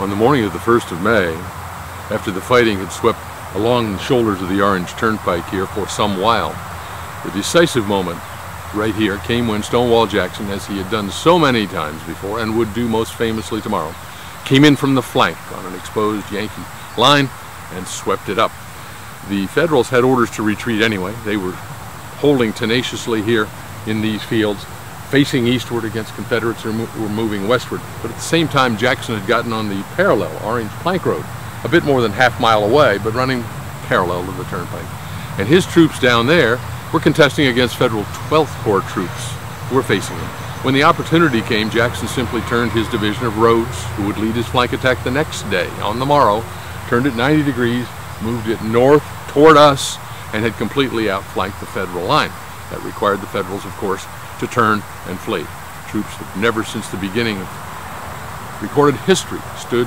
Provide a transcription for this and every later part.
On the morning of the 1st of May, after the fighting had swept along the shoulders of the Orange Turnpike here for some while, the decisive moment right here came when Stonewall Jackson, as he had done so many times before and would do most famously tomorrow, came in from the flank on an exposed Yankee line and swept it up. The Federals had orders to retreat anyway. They were holding tenaciously here in these fields, facing eastward against Confederates who were moving westward. But at the same time, Jackson had gotten on the parallel Orange Plank Road, a bit more than half mile away, but running parallel to the turnpike. And his troops down there were contesting against Federal 12th Corps troops who were facing him. When the opportunity came, Jackson simply turned his division of Rhodes, who would lead his flank attack the next day, on the morrow, turned it 90 degrees, moved it north toward us, and had completely outflanked the Federal line. That required the Federals, of course, to turn and flee. Troops have never since the beginning of recorded history stood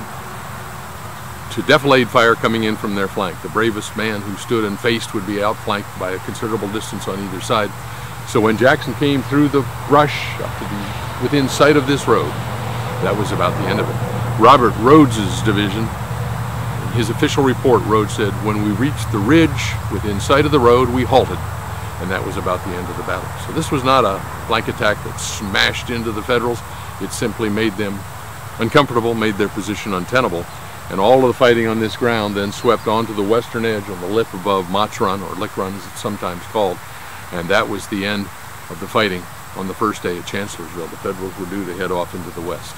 to defilade fire coming in from their flank. The bravest man who stood and faced would be outflanked by a considerable distance on either side. So when Jackson came through the brush up to within sight of this road, that was about the end of it. Robert Rhodes's division, in his official report, Rhodes said, "When we reached the ridge within sight of the road, we halted." And that was about the end of the battle. So this was not a flank attack that smashed into the Federals. It simply made them uncomfortable, made their position untenable. And all of the fighting on this ground then swept onto the western edge on the lip above Mott's Run, or Lick Run as it's sometimes called. And that was the end of the fighting on the first day at Chancellorsville. The Federals were due to head off into the west.